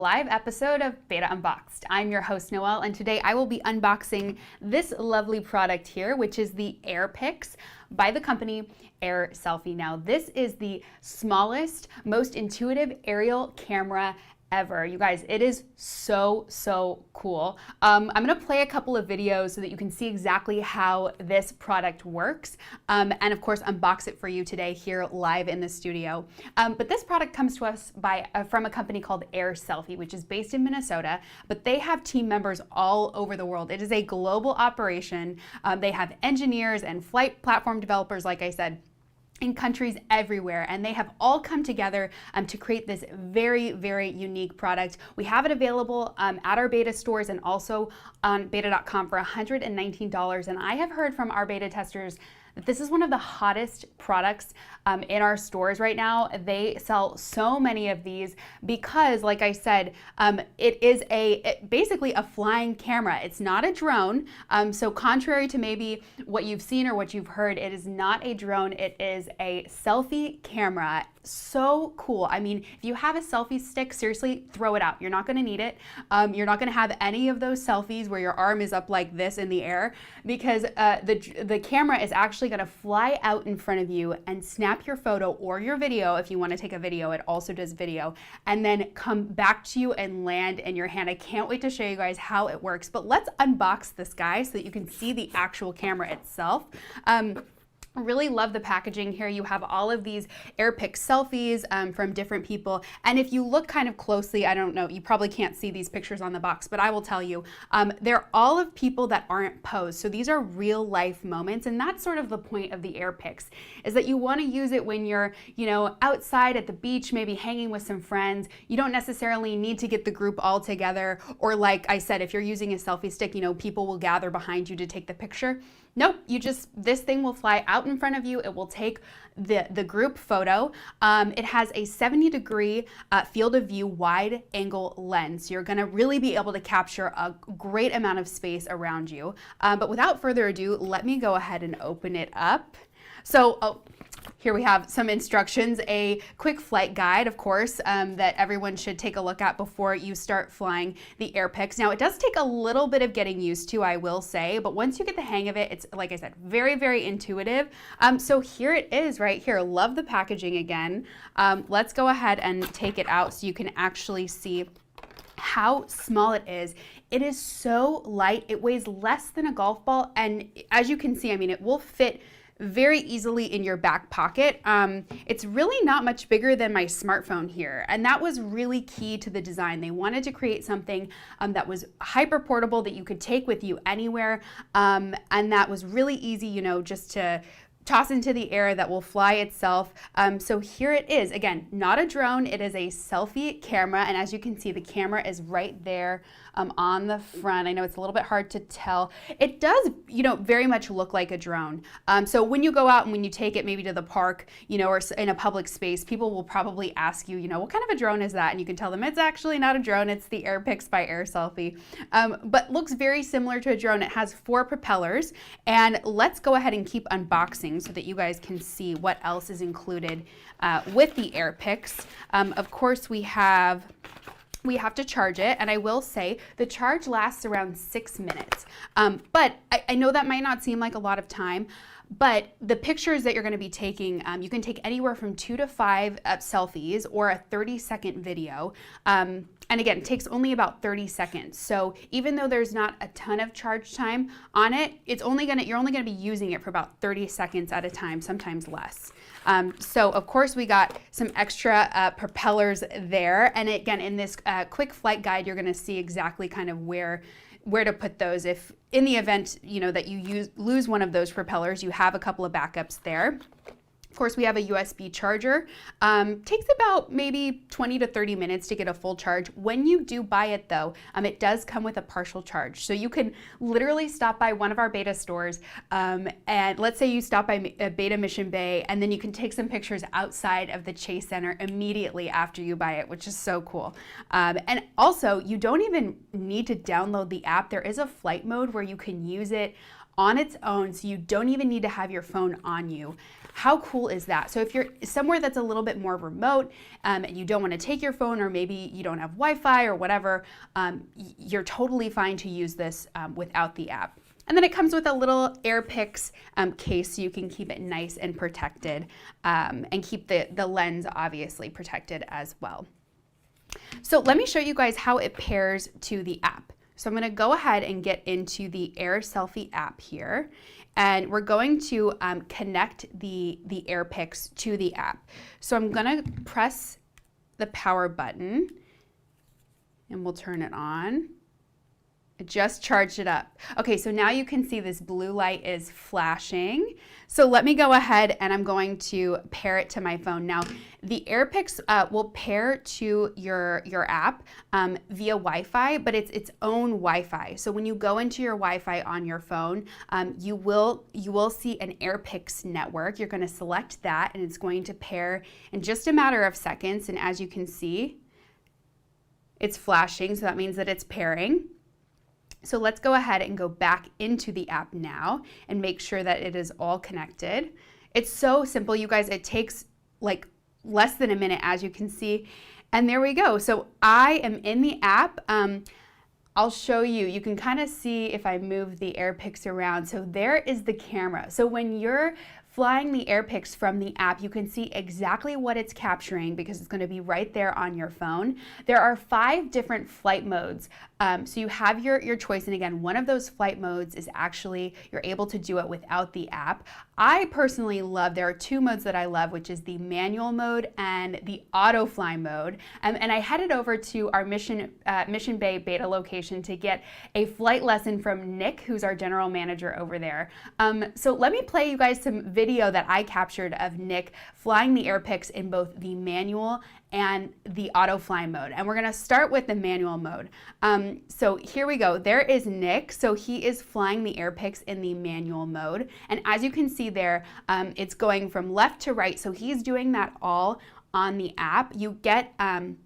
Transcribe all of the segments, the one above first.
Live episode of b8ta Unboxed. I'm your host Noelle, and today I will be unboxing this lovely product here, which is the AIR PIX by the company AIR Selfie. Now, this is the smallest, most intuitive aerial camera ever. You guys, it is so cool. I'm gonna play a couple of videos so that you can see exactly how this product works, and of course unbox it for you today here live in the studio. But this product comes to us from a company called AIR Selfie, which is based in Minnesota, but they have team members all over the world. It is a global operation. They have engineers and flight platform developers, like I said, in countries everywhere, and they have all come together to create this very unique product. We have it available at our b8ta stores and also on b8ta.com for $119, and I have heard from our beta testers that this is one of the hottest products in our stores right now. They sell so many of these because, like I said, it is basically a flying camera. It's not a drone. So contrary to maybe what you've seen or what you've heard, it is not a drone. It is a selfie camera. So cool. I mean, if you have a selfie stick, seriously, throw it out. You're not going to need it. You're not going to have any of those selfies where your arm is up like this in the air, because the camera is actually going to fly out in front of you and snap your photo or your video. If you want to take a video, it also does video, and then come back to you and land in your hand. I can't wait to show you guys how it works, but let's unbox this guy so that you can see the actual camera itself. I really love the packaging here. You have all of these AIR PIX selfies from different people. And if you look kind of closely, I don't know, you probably can't see these pictures on the box, but I will tell you, they're all of people that aren't posed. So these are real life moments. And that's sort of the point of the AIR PIX, is that you want to use it when you're, outside at the beach, maybe hanging with some friends. You don't necessarily need to get the group all together. Or like I said, if you're using a selfie stick, people will gather behind you to take the picture. Nope, this thing will fly out in front of you. It will take the group photo. It has a 70-degree field of view wide angle lens. So you're gonna really be able to capture a great amount of space around you. But without further ado, let me go ahead and open it up. So, here we have some instructions, a quick flight guide, of course, that everyone should take a look at before you start flying the AIR PIX. Now, it does take a little bit of getting used to, I will say, but once you get the hang of it, it's, like I said, very intuitive. So here it is right here. Love the packaging again. Let's go ahead and take it out so you can actually see how small it is. It is so light. It weighs less than a golf ball, and as you can see, I mean, it will fit very easily in your back pocket. It's really not much bigger than my smartphone here, and that was really key to the design. They wanted to create something that was hyper portable, that you could take with you anywhere, and that was really easy, just to toss into the air, that will fly itself. So here it is. Again, not a drone. It is a selfie camera, and as you can see, the camera is right there on the front. I know it's a little bit hard to tell. It does, very much look like a drone. So when you go out and when you take it maybe to the park, or in a public space, people will probably ask you, what kind of a drone is that? And you can tell them it's actually not a drone. It's the AIR PIX by AIR Selfie, but looks very similar to a drone. It has 4 propellers, and let's go ahead and keep unboxing so that you guys can see what else is included with the AIR PIX. Of course, we have to charge it, and I will say the charge lasts around 6 minutes. But I know that might not seem like a lot of time, but the pictures that you're going to be taking, you can take anywhere from 2 to 5 selfies or a 30-second video. And again, it takes only about 30 seconds. So even though there's not a ton of charge time on it, you're only gonna be using it for about 30 seconds at a time, sometimes less. So of course we got some extra propellers there. And again, in this quick flight guide, you're gonna see exactly kind of where to put those. If in the event, that you lose one of those propellers, you have a couple of backups there. Of course, we have a USB charger. Takes about maybe 20 to 30 minutes to get a full charge. When you do buy it though, it does come with a partial charge. So you can literally stop by one of our b8ta stores, and let's say you stop by b8ta Mission Bay, and then you can take some pictures outside of the Chase Center immediately after you buy it, which is so cool. And also, you don't even need to download the app. There is a flight mode where you can use it on its own, so you don't even need to have your phone on you. How cool is that? So if you're somewhere that's a little bit more remote and you don't want to take your phone, or maybe you don't have Wi-Fi or whatever, you're totally fine to use this without the app. And then it comes with a little AIR PIX case, so you can keep it nice and protected, and keep the lens obviously protected as well. So let me show you guys how it pairs to the app. So I'm going to go ahead and get into the AIR Selfie app here, and we're going to connect the AIR PIX to the app. So I'm going to press the power button and we'll turn it on. It just charged it up. Okay, so now you can see this blue light is flashing. So let me go ahead and I'm going to pair it to my phone. Now, the AIR PIX will pair to your app via Wi-Fi, but it's its own Wi-Fi. So when you go into your Wi-Fi on your phone, you will see an AIR PIX network. You're going to select that, and it's going to pair in just a matter of seconds. And as you can see, it's flashing, so that means that it's pairing. So let's go ahead and go back into the app now and make sure that it is all connected. It's so simple, you guys. It takes like less than a minute, as you can see. And there we go. So I am in the app. I'll show you. You can kind of see if I move the AIR PIX around. So there is the camera. So when you're flying the AIR PIX from the app, you can see exactly what it's capturing because it's going to be right there on your phone. There are 5 different flight modes. So you have your choice. And again, one of those flight modes is actually, you're able to do it without the app. I personally love, there are 2 modes that I love, which is the manual mode and the Autofly mode. And I headed over to our Mission Bay beta location to get a flight lesson from Nick, who's our general manager over there. So let me play you guys some video that I captured of Nick flying the AIR PIX in both the manual and the Autofly mode. And we're gonna start with the manual mode. So here we go. There is Nick. So he is flying the AIR PIX in the manual mode. And as you can see there, it's going from left to right. So he's doing that all on the app. You get an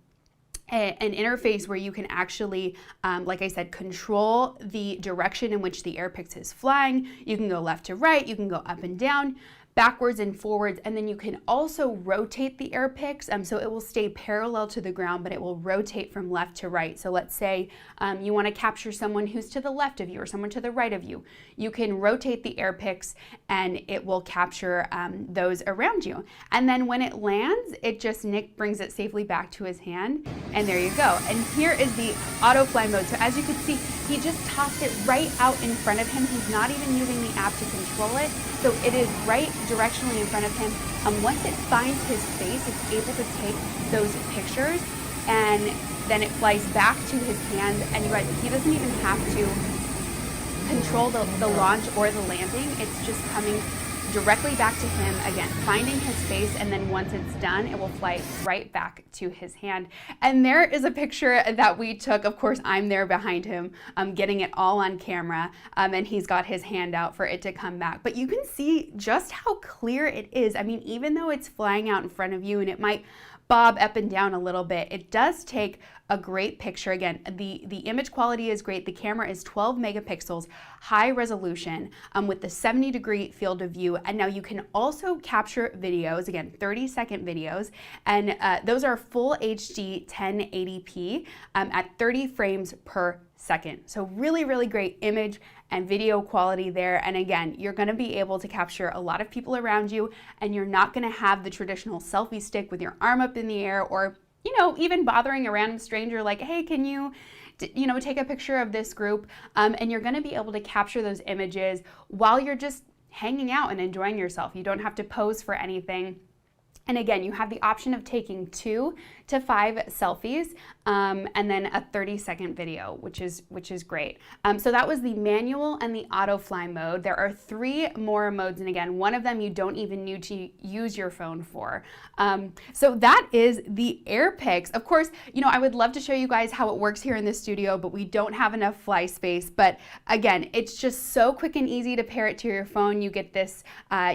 interface where you can actually, like I said, control the direction in which the AIR PIX is flying. You can go left to right, you can go up and down, backwards and forwards, and then you can also rotate the AIR PIX, so it will stay parallel to the ground, but it will rotate from left to right. So let's say you want to capture someone who's to the left of you or someone to the right of you. You can rotate the AIR PIX and it will capture those around you. And then when it lands, Nick brings it safely back to his hand, and there you go. And here is the Autofly mode. So as you can see, he just tossed it right out in front of him. He's not even using the app to control it. So it is right directionally in front of him. Once it finds his face, it's able to take those pictures, and then it flies back to his hand. And you guys, he doesn't even have to control the launch or the landing. It's just coming directly back to him, again, finding his face, and then once it's done, it will fly right back to his hand. And there is a picture that we took. Of course, I'm there behind him, getting it all on camera, and he's got his hand out for it to come back. But you can see just how clear it is. I mean, even though it's flying out in front of you and it might bob up and down a little bit, it does take a great picture. Again, the image quality is great. The camera is 12 megapixels, high resolution, with the 70-degree field of view. And now you can also capture videos, again, 30-second videos, and those are full HD 1080p at 30 frames per second. So really, really great image and video quality there. And again, you're going to be able to capture a lot of people around you, and you're not going to have the traditional selfie stick with your arm up in the air, or even bothering a random stranger like, hey, can you take a picture of this group? And you're going to be able to capture those images while you're just hanging out and enjoying yourself. You don't have to pose for anything. And again, you have the option of taking 2 to 5 selfies, and then a 30-second video, which is great. So that was the manual and the Autofly mode. There are 3 more modes, and again, one of them you don't even need to use your phone for. So that is the AIR PIX. Of course, I would love to show you guys how it works here in the studio, but we don't have enough fly space. But again, it's just so quick and easy to pair it to your phone. You get this,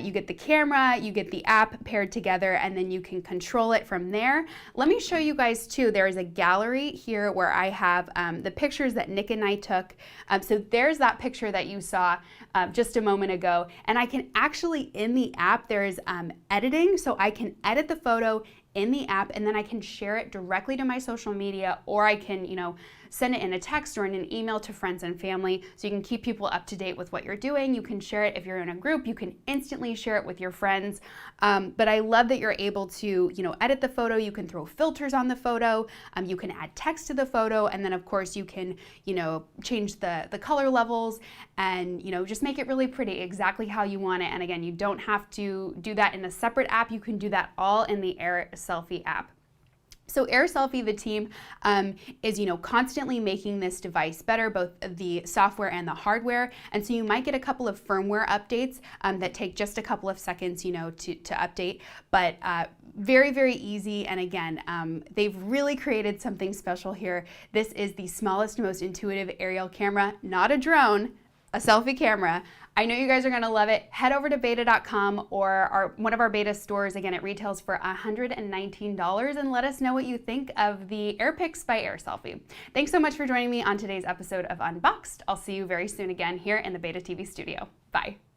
you get the camera, you get the app paired together, and then you can control it from there. Let me me show you guys too, there is a gallery here where I have the pictures that Nick and I took. So there's that picture that you saw just a moment ago. And I can actually, in the app, there is editing. So I can edit the photo in the app, and then I can share it directly to my social media, or I can, send it in a text or in an email to friends and family, so you can keep people up to date with what you're doing. You can share it if you're in a group. You can instantly share it with your friends. But I love that you're able to, edit the photo. You can throw filters on the photo. You can add text to the photo, and then of course you can, change the color levels and, just make it really pretty, exactly how you want it. And again, you don't have to do that in a separate app. You can do that all in the AIR Selfie app. So AIR Selfie, the team, is constantly making this device better, both the software and the hardware. And so you might get a couple of firmware updates that take just a couple of seconds, to update. But very, very easy. And again, they've really created something special here. This is the smallest, most intuitive aerial camera, not a drone, a selfie camera. I know you guys are gonna love it. Head over to b8ta.com or one of our b8ta stores. Again, it retails for $119, and let us know what you think of the AIR PIX by AIR Selfie. Thanks so much for joining me on today's episode of Unboxed. I'll see you very soon again here in the b8ta TV studio. Bye.